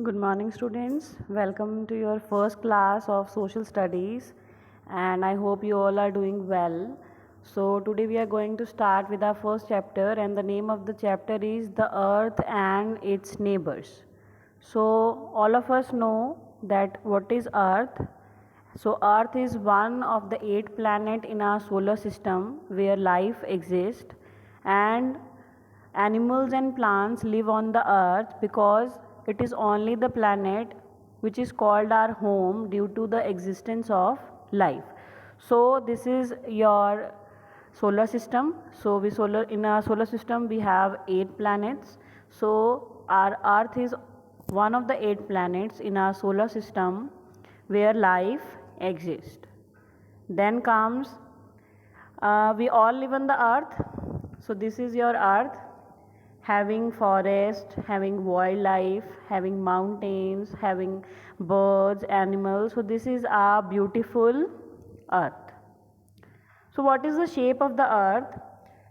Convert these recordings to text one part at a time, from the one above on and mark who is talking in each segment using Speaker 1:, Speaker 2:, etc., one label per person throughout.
Speaker 1: Good morning, students. Welcome to your first class of social studies, and I hope you all are doing well. So, today we are going to start with our first chapter, and the name of the chapter is The Earth and Its Neighbors. So, all of us know that what is Earth. So, Earth is one of the 8 planets in our solar system where life exists, and animals and plants live on the earth because it is only the planet which is called our home due to the existence of life. So this is your solar system. So we solar in our solar system we have 8 planets. So our earth is one of the 8 planets in our solar system where life exists. Then comes we all live on the earth. So this is your earth, having forest, having wildlife, having mountains, having birds, animals. So this is our beautiful earth. So what is the shape of the earth?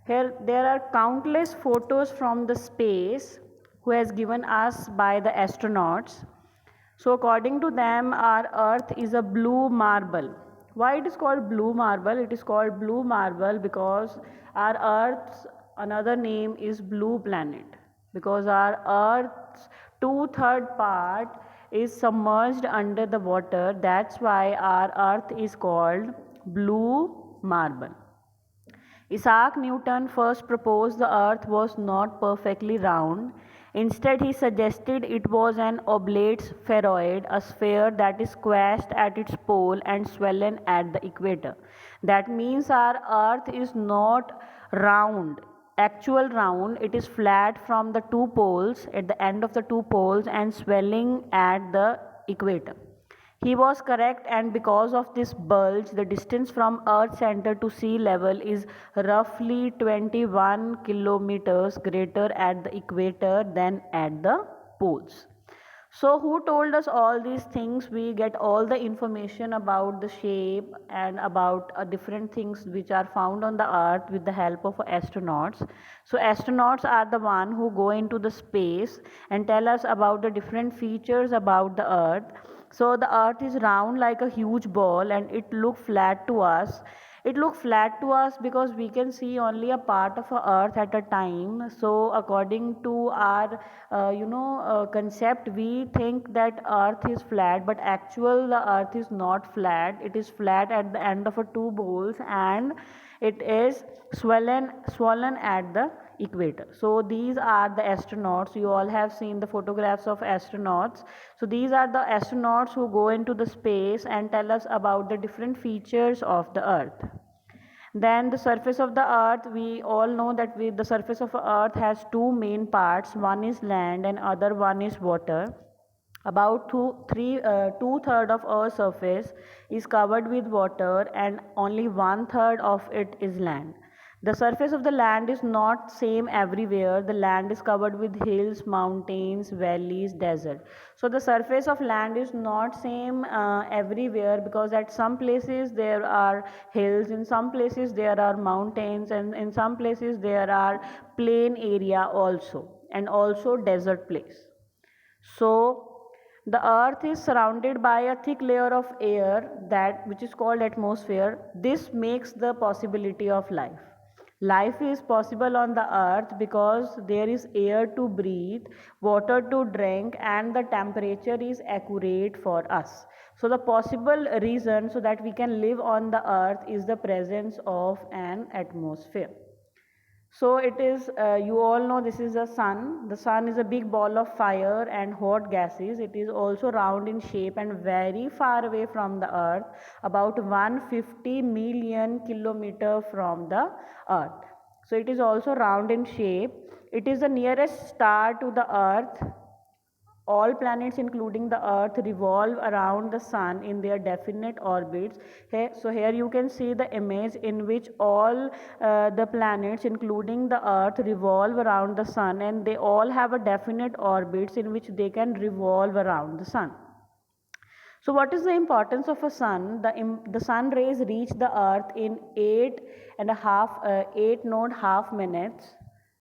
Speaker 1: Here there are countless photos from the space who has given us by the astronauts. So according to them, our earth is a blue marble. Why it is called blue marble? It is called blue marble because our earth's another name is blue planet, because our earth's two-third part is submerged under the water. That's why our earth is called blue marble. Isaac Newton first proposed the earth was not perfectly round. Instead, he suggested it was an oblate spheroid, a sphere that is squashed at its pole and swollen at the equator. That means our earth is not round, actual round, it is flat from the two poles, at the end of the two poles, and swelling at the equator. He was correct, and because of this bulge, the distance from Earth's center to sea level is roughly 21 kilometers greater at the equator than at the poles. So, who told us all these things? We get all the information about the shape and about different things which are found on the earth with the help of astronauts. So, astronauts are the one who go into the space and tell us about the different features about the earth. So, the earth is round like a huge ball and it looks flat to us. It looks flat to us because we can see only a part of a earth at a time. So according to our concept, we think that earth is flat, but actual the earth is not flat. It is flat at the end of a two poles, and it is swollen at the equator. So these are the astronauts. You all have seen the photographs of astronauts. So these are the astronauts who go into the space and tell us about the different features of the earth. Then the surface of the earth, we all know that the surface of earth has two main parts. One is land and other one is water. About two-third of Earth's surface is covered with water, and only one-third of it is land. The surface of the land is not same everywhere. The land is covered with hills, mountains, valleys, desert. So the surface of land is not same everywhere, because at some places there are hills, in some places there are mountains, and in some places there are plain area also, and also desert place. So the earth is surrounded by a thick layer of air, that which is called atmosphere. This makes the possibility of life. Life is possible on the earth because there is air to breathe, water to drink, and the temperature is accurate for us. So the possible reason so that we can live on the earth is the presence of an atmosphere. So it is, you all know this is the sun. The sun is a big ball of fire and hot gases. It is also round in shape and very far away from the earth, about 150 million kilometer from the earth. So it is also round in shape. It is the nearest star to the earth. All planets, including the earth, revolve around the sun in their definite orbits. So here you can see the image in which all the planets, including the earth, revolve around the sun, and they all have a definite orbits in which they can revolve around the sun. So what is the importance of a sun? The sun rays reach the earth in 8 not half minutes.